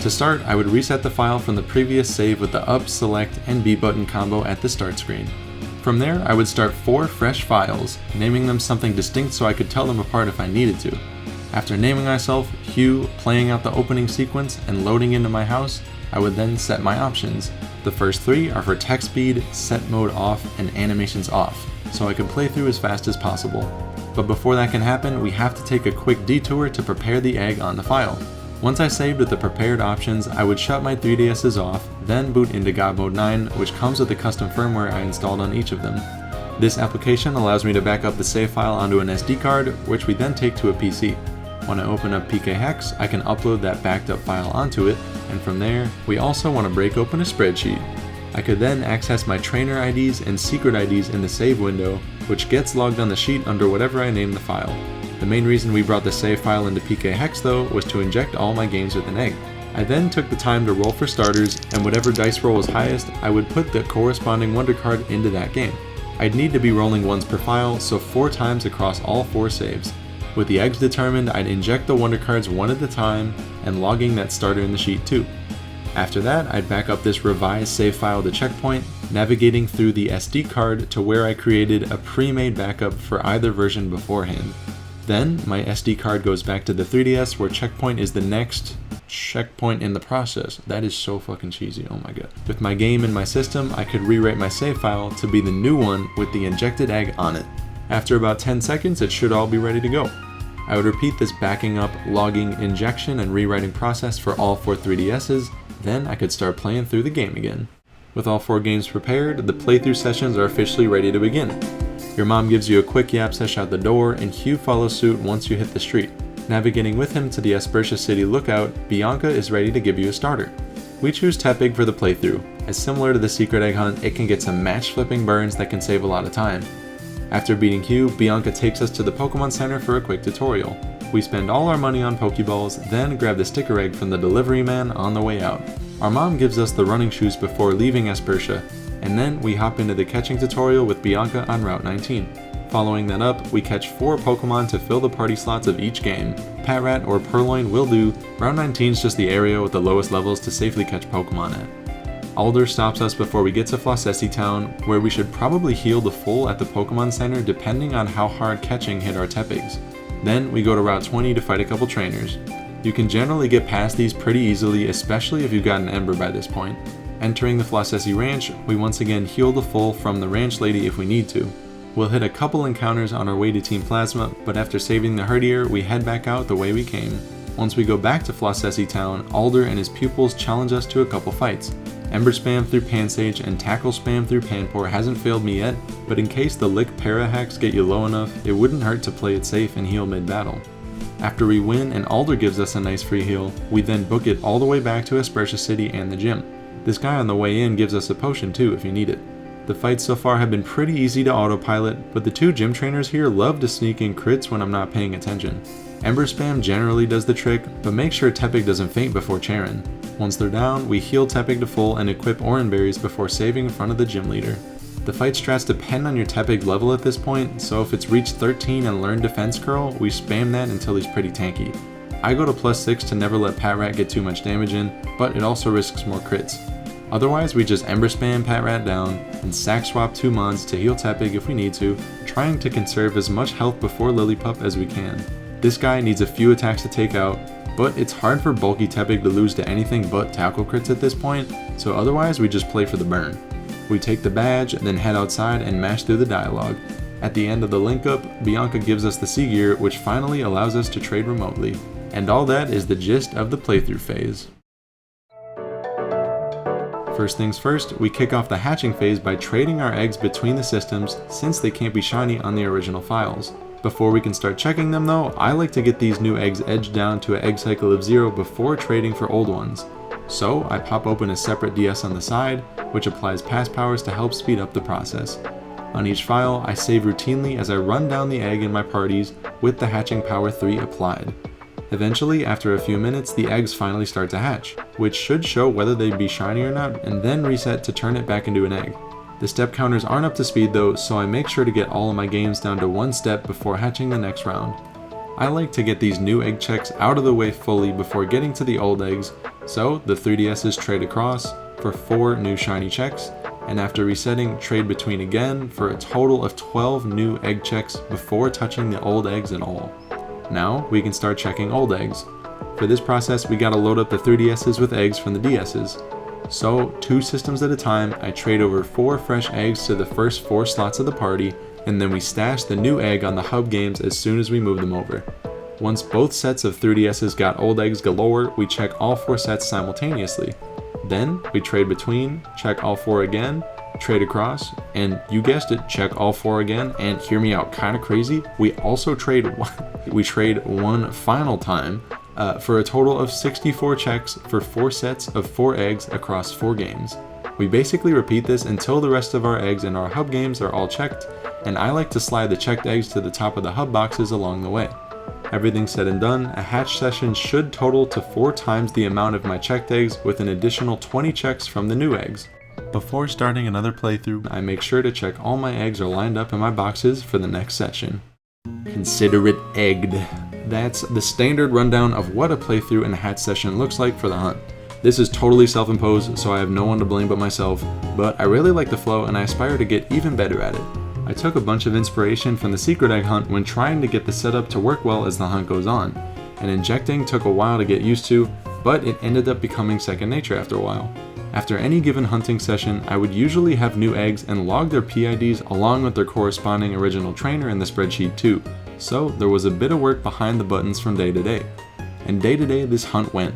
S1: To start, I would reset the file from the previous save with the up, select, and B button combo at the start screen. From there, I would start 4 fresh files, naming them something distinct so I could tell them apart if I needed to. After naming myself, Hugh, playing out the opening sequence, and loading into my house, I would then set my options. The first 3 are for text speed, set mode off, and animations off, so I could play through as fast as possible. But before that can happen, we have to take a quick detour to prepare the egg on the file. Once I saved with the prepared options, I would shut my 3DSs off, then boot into God Mode 9, which comes with the custom firmware I installed on each of them. This application allows me to back up the save file onto an SD card, which we then take to a PC. When I open up PK Hex, I can upload that backed up file onto it, and from there, we also want to break open a spreadsheet. I could then access my trainer IDs and secret IDs in the save window, which gets logged on the sheet under whatever I name the file. The main reason we brought the save file into PK Hex though was to inject all my games with an egg. I then took the time to roll for starters, and whatever dice roll was highest, I would put the corresponding wonder card into that game. I'd need to be rolling once per file, so 4 times across all 4 saves. With the eggs determined, I'd inject the wonder cards one at a time, and logging that starter in the sheet too. After that, I'd back up this revised save file to checkpoint, navigating through the SD card to where I created a pre-made backup for either version beforehand. Then, my SD card goes back to the 3DS where checkpoint is the next checkpoint in the process. That is so fucking cheesy, oh my god. With my game in my system, I could rewrite my save file to be the new one with the injected egg on it. After about 10 seconds, it should all be ready to go. I would repeat this backing up, logging, injection, and rewriting process for all 4 3DSs, then I could start playing through the game again. With all 4 games prepared, the playthrough sessions are officially ready to begin. Your mom gives you a quick yap sesh out the door, and Hugh follows suit once you hit the street. Navigating with him to the Aspertia City lookout, Bianca is ready to give you a starter. We choose Tepig for the playthrough, as similar to the secret egg hunt, it can get some match flipping burns that can save a lot of time. After beating Hugh, Bianca takes us to the Pokemon Center for a quick tutorial. We spend all our money on Pokeballs, then grab the sticker egg from the delivery man on the way out. Our mom gives us the running shoes before leaving Aspertia, and then we hop into the catching tutorial with Bianca on Route 19. Following that up, we catch 4 Pokemon to fill the party slots of each game. Patrat or Purloin will do. Route 19 is just the area with the lowest levels to safely catch Pokemon at. Alder stops us before we get to Flossessi Town, where we should probably heal the full at the Pokemon Center depending on how hard catching hit our Tepigs. Then we go to Route 20 to fight a couple trainers. You can generally get past these pretty easily, especially if you've got an Ember by this point. Entering the Flossessi Ranch, we once again heal the full from the ranch lady if we need to. We'll hit a couple encounters on our way to Team Plasma, but after saving the Herdier, we head back out the way we came. Once we go back to Flossessi Town, Alder and his pupils challenge us to a couple fights. Ember spam through Pansage and tackle spam through Panpour hasn't failed me yet, but in case the Lick Para hacks get you low enough, it wouldn't hurt to play it safe and heal mid-battle. After we win and Alder gives us a nice free heal, we then book it all the way back to Aspertia City and the gym. This guy on the way in gives us a potion too if you need it. The fights so far have been pretty easy to autopilot, but the 2 gym trainers here love to sneak in crits when I'm not paying attention. Ember spam generally does the trick, but make sure Tepig doesn't faint before Charon. Once they're down, we heal Tepig to full and equip Oran Berries before saving in front of the gym leader. The fight strats depend on your Tepig level at this point, so if it's reached 13 and learned Defense Curl, we spam that until he's pretty tanky. I go to +6 to never let Patrat get too much damage in, but it also risks more crits. Otherwise, we just Ember spam Patrat down and sack swap 2 Mons to heal Tepig if we need to, trying to conserve as much health before Lillipup as we can. This guy needs a few attacks to take out, but it's hard for bulky Tepig to lose to anything but tackle crits at this point, so otherwise we just play for the burn. We take the badge, then head outside and mash through the dialogue. At the end of the link up, Bianca gives us the Sea Gear, which finally allows us to trade remotely. And all that is the gist of the playthrough phase. First things first, we kick off the hatching phase by trading our eggs between the systems since they can't be shiny on the original files. Before we can start checking them though, I like to get these new eggs edged down to an egg cycle of 0 before trading for old ones. So I pop open a separate DS on the side, which applies pass powers to help speed up the process. On each file, I save routinely as I run down the egg in my parties with the hatching power 3 applied. Eventually, after a few minutes, the eggs finally start to hatch, which should show whether they'd be shiny or not, and then reset to turn it back into an egg. The step counters aren't up to speed though, so I make sure to get all of my games down to 1 step before hatching the next round. I like to get these new egg checks out of the way fully before getting to the old eggs, so the 3DSs trade across for 4 new shiny checks, and after resetting, trade between again for a total of 12 new egg checks before touching the old eggs at all. Now, we can start checking old eggs. For this process, we gotta load up the 3DSs with eggs from the DSs. So, 2 systems at a time, I trade over 4 fresh eggs to the first 4 slots of the party, and then we stash the new egg on the hub games as soon as we move them over. Once both sets of 3DSs got old eggs galore, we check all 4 sets simultaneously. Then, we trade between, check all 4 again, trade across, and you guessed it, check all 4 again, and hear me out, kinda crazy, we also trade one final time for a total of 64 checks for 4 sets of 4 eggs across 4 games. We basically repeat this until the rest of our eggs in our hub games are all checked, and I like to slide the checked eggs to the top of the hub boxes along the way. Everything said and done, a hatch session should total to 4 times the amount of my checked eggs with an additional 20 checks from the new eggs. Before starting another playthrough, I make sure to check all my eggs are lined up in my boxes for the next session. Consider it egged. That's the standard rundown of what a playthrough and a hatch session looks like for the hunt. This is totally self-imposed, so I have no one to blame but myself, but I really like the flow and I aspire to get even better at it. I took a bunch of inspiration from the secret egg hunt when trying to get the setup to work well as the hunt goes on, and injecting took a while to get used to, but it ended up becoming second nature after a while. After any given hunting session, I would usually have new eggs and log their PIDs along with their corresponding original trainer in the spreadsheet too, so there was a bit of work behind the buttons from day to day. And day to day this hunt went.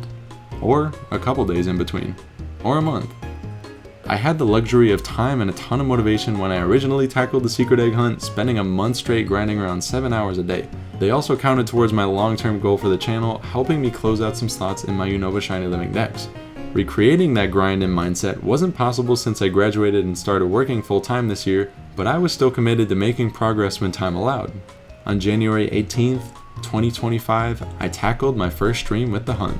S1: Or a couple days in between. Or a month. I had the luxury of time and a ton of motivation when I originally tackled the secret egg hunt, spending a month straight grinding around 7 hours a day. They also counted towards my long-term goal for the channel, helping me close out some slots in my Unova Shiny Living dex. Recreating that grind and mindset wasn't possible since I graduated and started working full-time this year, but I was still committed to making progress when time allowed. On January 18th, 2025, I tackled my first stream with the hunt.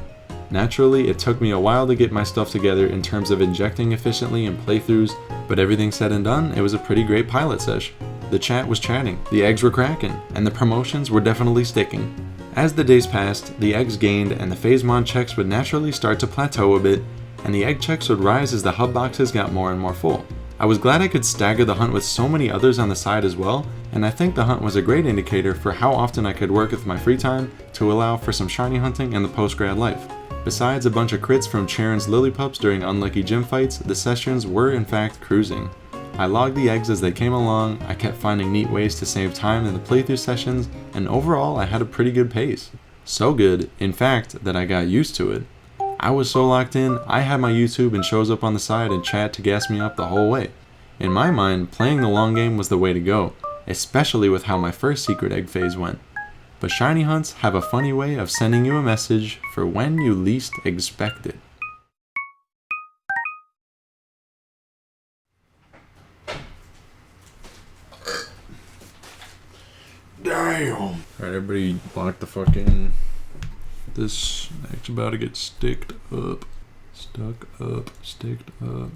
S1: Naturally, it took me a while to get my stuff together in terms of injecting efficiently in playthroughs, but everything said and done, it was a pretty great pilot sesh. The chat was chatting, the eggs were cracking, and the promotions were definitely sticking. As the days passed, the eggs gained and the Phasemon checks would naturally start to plateau a bit, and the egg checks would rise as the hub boxes got more and more full. I was glad I could stagger the hunt with so many others on the side as well, and I think the hunt was a great indicator for how often I could work with my free time to allow for some shiny hunting and the post-grad life. Besides a bunch of crits from Charon's Lillipups during unlucky gym fights, the sessions were in fact cruising. I logged the eggs as they came along, I kept finding neat ways to save time in the playthrough sessions, and overall I had a pretty good pace. So good, in fact, that I got used to it. I was so locked in, I had my YouTube and shows up on the side and chat to gas me up the whole way. In my mind, playing the long game was the way to go, especially with how my first secret egg phase went. But shiny hunts have a funny way of sending you a message for when you least expect it. Damn! Alright, everybody lock the fucking... This neck's about to get sticked up. Stuck up, sticked up.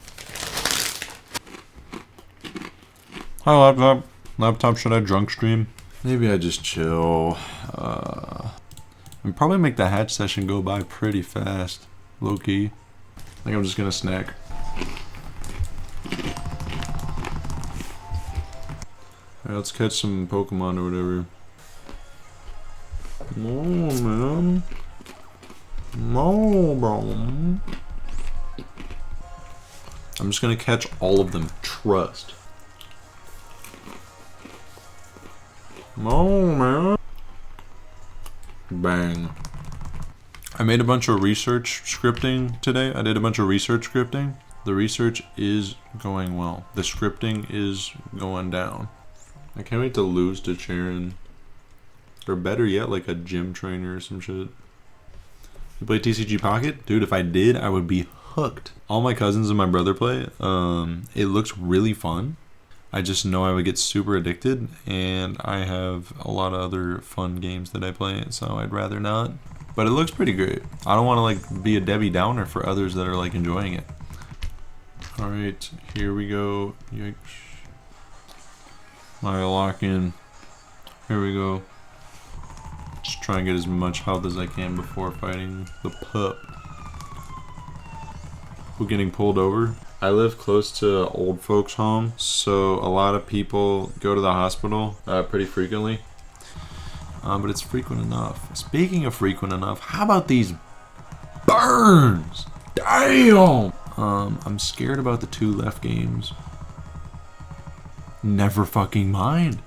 S1: Hi, laptop. Laptop, should I drunk stream? Maybe I just chill. And probably make the hatch session go by pretty fast. Low key. I think I'm just gonna snack. Alright, let's catch some Pokemon or whatever. No, man. No, bro. I'm just gonna catch all of them. Trust. No, man. Bang. I made a bunch of research scripting today. I did a bunch of research scripting. The research is going well. The scripting is going down. I can't wait to lose to Charon. Or better yet, like a gym trainer or some shit. You play TCG Pocket? Dude, if I did, I would be hooked. All my cousins and my brother play. It looks really fun. I just know I would get super addicted, and I have a lot of other fun games that I play, so I'd rather not. But it looks pretty great. I don't want to like be a Debbie Downer for others that are like enjoying it. Alright, here we go. Yikes. I lock in. Here we go. Just try and get as much health as I can before fighting the pup. Who getting pulled over? I live close to old folks' home, so a lot of people go to the hospital pretty frequently. But it's frequent enough. Speaking of frequent enough, how about these burns? Damn! I'm scared about the 2 left games. Never fucking mind.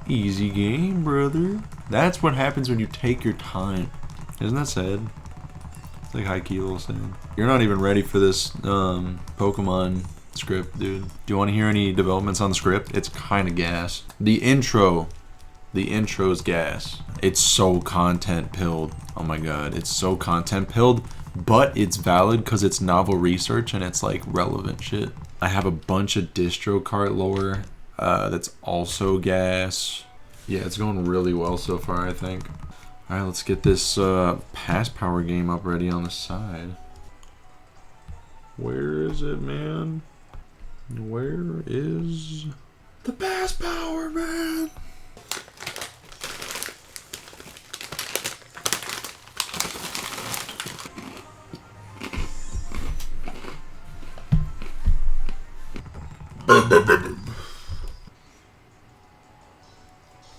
S1: Easy game, brother. That's what happens when you take your time. Isn't that sad? It's like high-key little sad. You're not even ready for this Pokemon script, dude. Do you want to hear any developments on the script? It's kind of gas. The intro's gas. It's so content-pilled. Oh my god, it's so content-pilled, but it's valid because it's novel research and it's like relevant shit. I have a bunch of distro cart lore that's also gas. Yeah, it's going really well so far, I think. Alright, let's get this pass power game up ready on the side. Where is it, man? Where is the pass power, man?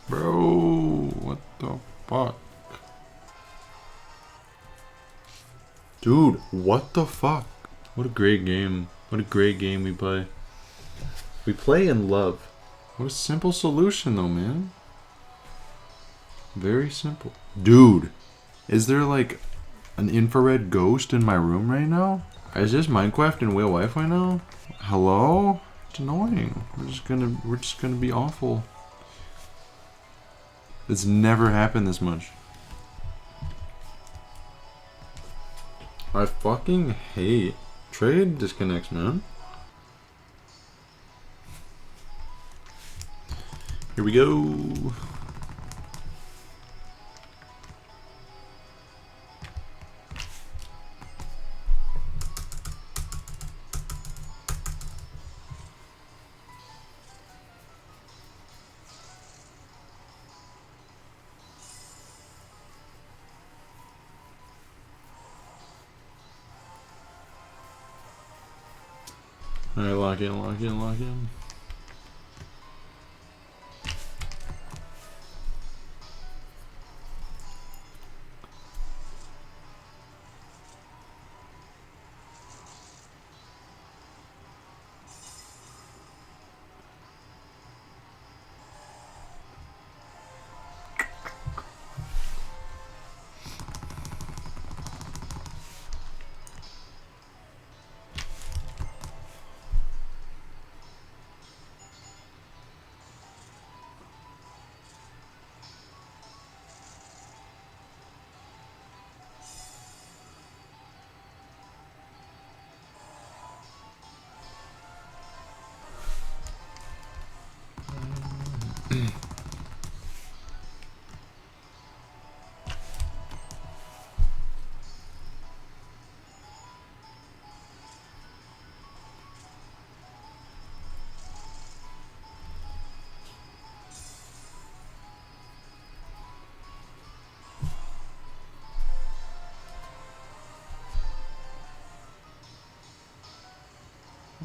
S1: Bro, what the fuck? Dude, what the fuck? What a great game. What a great game we play. We play in love. What a simple solution though, man. Very simple. Dude, is there like an infrared ghost in my room right now? Is this Minecraft in real life right now? Hello? It's annoying. We're just gonna be awful. It's never happened this much. I fucking hate trade disconnects, man. Here we go. Alright, lock in, lock in, lock in.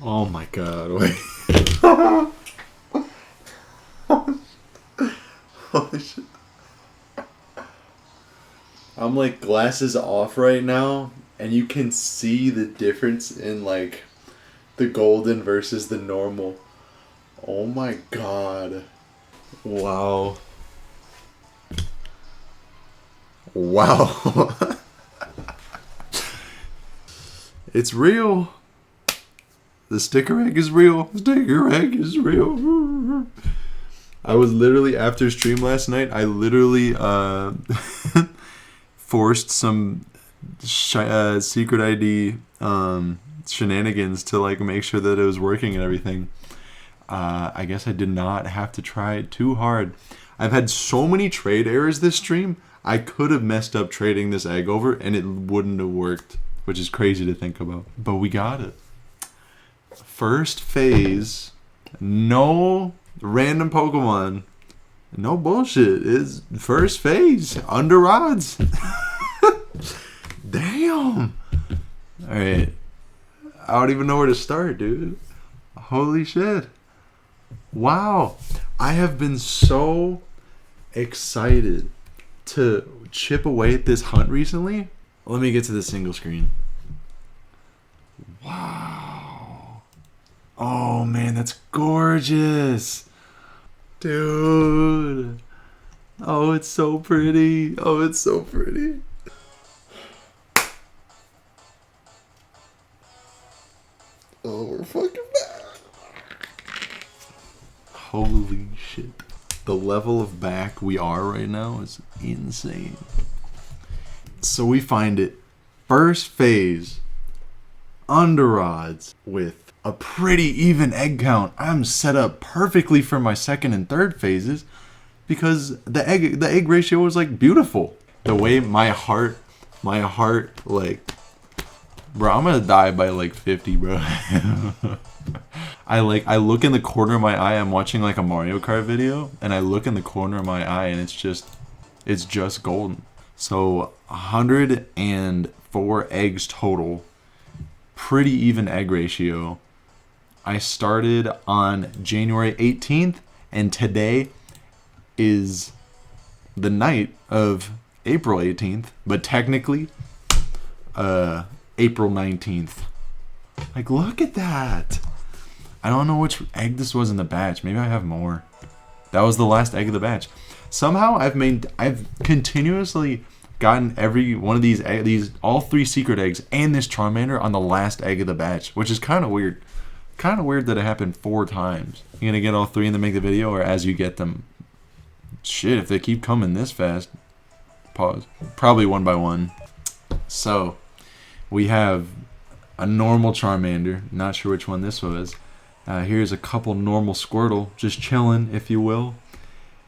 S1: Oh my god, wait. Holy shit. I'm like glasses off right now, and you can see the difference in like the golden versus the normal. Oh my god. Wow. Wow. It's real. The sticker egg is real. The sticker egg is real. I was literally, after stream last night, I literally forced some secret ID shenanigans to like make sure that it was working and everything. I guess I did not have to try it too hard. I've had so many trade errors this stream. I could have messed up trading this egg over and it wouldn't have worked, which is crazy to think about. But we got it. First phase, no random Pokemon, no bullshit. It's first phase, under odds. Damn. Alright. I don't even know where to start, dude. Holy shit. Wow. I have been so excited to chip away at this hunt recently. Let me get to the single screen. Wow. Oh man, that's gorgeous. Dude. Oh, it's so pretty. Oh, it's so pretty. Oh, we're fucking back. Holy shit. The level of back we are right now is insane. So we find it first phase, under odds, with a pretty even egg count. I'm set up perfectly for my second and third phases because the egg ratio was like beautiful. The way my heart like, bro, I'm gonna die by like 50, bro. I look in the corner of my eye. I'm watching like a Mario Kart video, and I look in the corner of my eye, and it's just golden. So 104 eggs total, pretty even egg ratio. I started on January 18th, and today is the night of April 18th, but technically, April 19th. Like, look at that. I don't know which egg this was in the batch. Maybe I have more. That was the last egg of the batch. Somehow I've continuously gotten every one of these all 3 secret eggs and this Charmander on the last egg of the batch, which is kind of weird. Kind of weird that it happened 4 times. You're gonna get all 3 and then make the video, or as you get them? Shit, if they keep coming this fast. Pause. Probably one by one. So, we have a normal Charmander. Not sure which one this was. Here's a couple normal Squirtle, just chilling, if you will.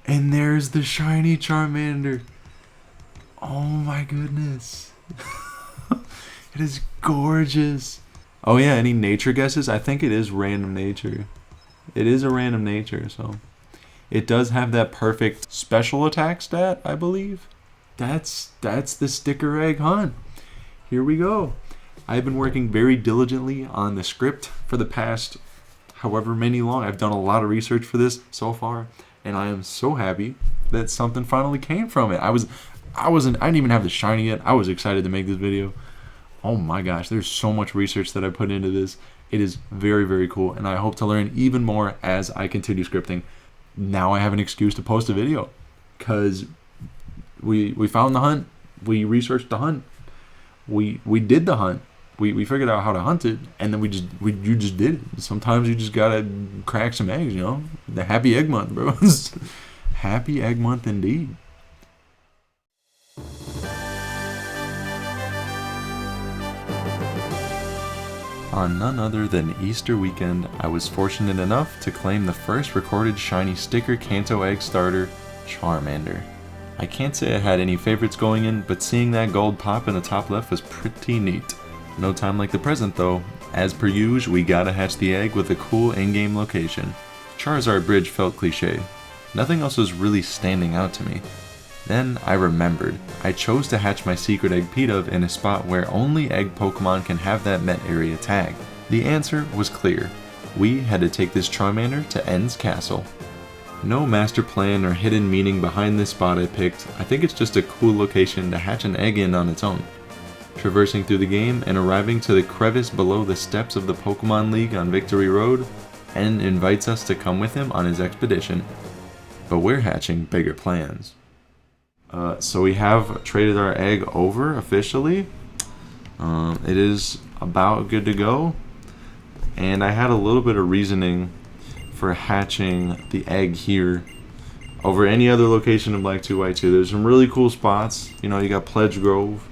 S1: And there's the shiny Charmander. Oh my goodness. It is gorgeous. Oh yeah, any nature guesses? I think it is random nature. It is a random nature, so. It does have that perfect special attack stat, I believe. That's the sticker egg hunt. Here we go. I've been working very diligently on the script for the past however many long. I've done a lot of research for this so far, and I am so happy that something finally came from it. I didn't even have the shiny yet. I was excited to make this video. Oh my gosh, there's so much research that I put into this. It is very, very cool, and I hope to learn even more as I continue scripting. Now I have an excuse to post a video, because we found the hunt, we researched the hunt, we did the hunt, we figured out how to hunt it, and then you just did it. Sometimes you just gotta crack some eggs, you know. The happy egg month, bro. Happy egg month indeed. On none other than Easter weekend, I was fortunate enough to claim the first recorded shiny sticker Kanto egg starter, Charmander. I can't say I had any favorites going in, but seeing that gold pop in the top left was pretty neat. No time like the present though. As per usual, we gotta hatch the egg with a cool in-game location. Charizard Bridge felt cliche. Nothing else was really standing out to me. Then I remembered. I chose to hatch my secret egg Pidove in a spot where only egg Pokemon can have that met area tag. The answer was clear. We had to take this Charmander to N's Castle. No master plan or hidden meaning behind this spot I picked. I think it's just a cool location to hatch an egg in on its own. Traversing through the game and arriving to the crevice below the steps of the Pokemon League on Victory Road, N invites us to come with him on his expedition. But we're hatching bigger plans. So we have traded our egg over officially. It is about good to go. And I had a little bit of reasoning for hatching the egg here over any other location in Black 2 White 2. There's some really cool spots. You know, you got Pledge Grove,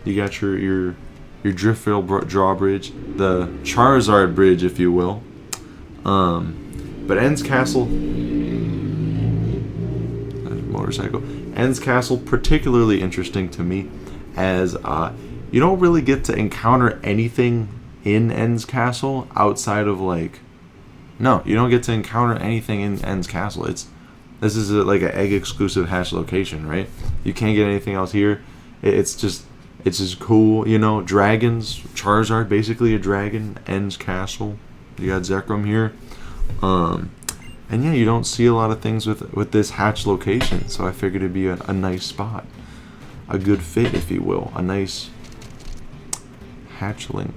S1: you got your Driftvale drawbridge, the Charizard bridge, if you will. But N's Castle, motorcycle. N's Castle particularly interesting to me, as you don't really get to encounter anything in N's Castle outside of like. No, you don't get to encounter anything in N's Castle. This is like an egg exclusive hatch location, right? You can't get anything else here. It's just cool, you know. Dragons, Charizard, basically a dragon. N's Castle. You got Zekrom here. And yeah, you don't see a lot of things with this hatch location, so I figured it'd be a nice spot. A good fit, if you will. A nice hatchling.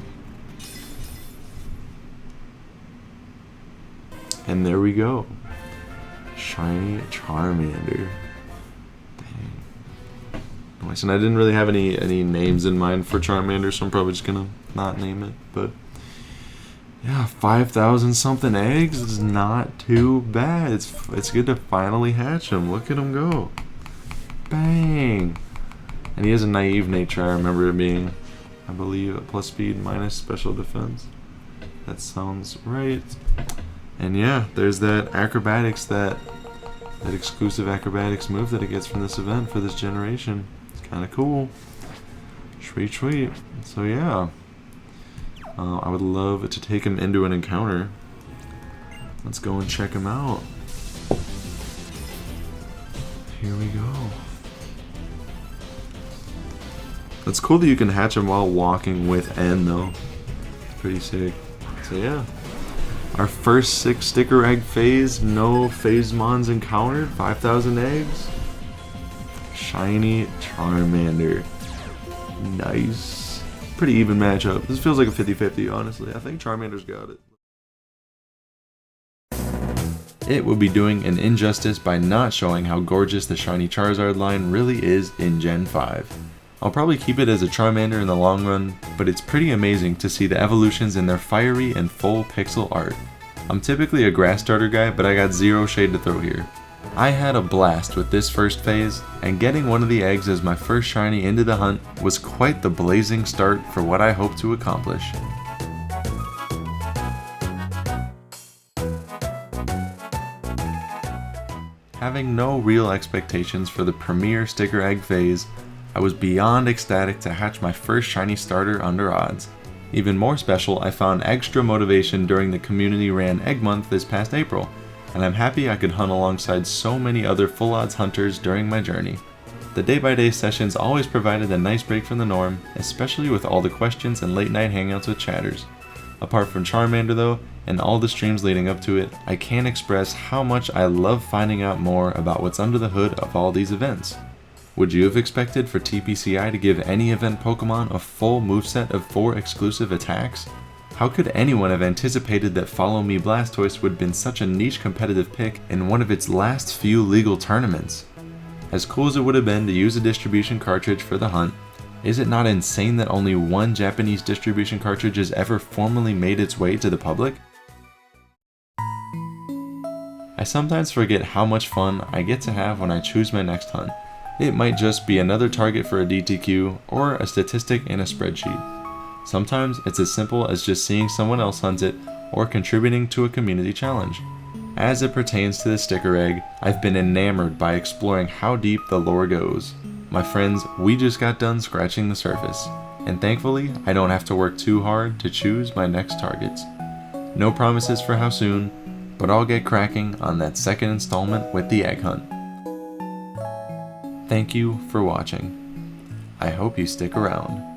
S1: And there we go. Shiny Charmander. Dang. Nice. And I didn't really have any names in mind for Charmander, so I'm probably just gonna not name it, but yeah, 5,000 something eggs is not too bad. It's good to finally hatch him. Look at him go. Bang. And he has a naive nature. I remember it being, I believe, a plus speed minus special defense. That sounds right. And yeah, there's that acrobatics, that exclusive acrobatics move that it gets from this event for this generation. It's kind of cool. Sweet. So yeah. I would love to take him into an encounter. Let's go and check him out. Here we go. It's cool that you can hatch him while walking with N though. It's pretty sick. So yeah. Our first 6 sticker egg phase. No Phasemons encountered. 5,000 eggs. Shiny Charmander. Nice. Pretty even matchup. This feels like a 50-50, honestly. I think Charmander's got it. It would be doing an injustice by not showing how gorgeous the shiny Charizard line really is in Gen 5. I'll probably keep it as a Charmander in the long run, but it's pretty amazing to see the evolutions in their fiery and full pixel art. I'm typically a grass starter guy, but I got zero shade to throw here. I had a blast with this first phase, and getting one of the eggs as my first shiny into the hunt was quite the blazing start for what I hope to accomplish. Having no real expectations for the premier sticker egg phase, I was beyond ecstatic to hatch my first shiny starter under odds. Even more special, I found extra motivation during the community ran Egg Month this past April, and I'm happy I could hunt alongside so many other full odds hunters during my journey. The day-by-day sessions always provided a nice break from the norm, especially with all the questions and late night hangouts with chatters. Apart from Charmander though, and all the streams leading up to it, I can't express how much I love finding out more about what's under the hood of all these events. Would you have expected for TPCI to give any event Pokemon a full moveset of 4 exclusive attacks? How could anyone have anticipated that Follow Me Blastoise would have been such a niche competitive pick in one of its last few legal tournaments? As cool as it would have been to use a distribution cartridge for the hunt, is it not insane that only one Japanese distribution cartridge has ever formally made its way to the public? I sometimes forget how much fun I get to have when I choose my next hunt. It might just be another target for a DTQ or a statistic in a spreadsheet. Sometimes it's as simple as just seeing someone else hunt it or contributing to a community challenge. As it pertains to the sticker egg, I've been enamored by exploring how deep the lore goes. My friends, we just got done scratching the surface, and thankfully I don't have to work too hard to choose my next targets. No promises for how soon, but I'll get cracking on that second installment with the egg hunt. Thank you for watching. I hope you stick around.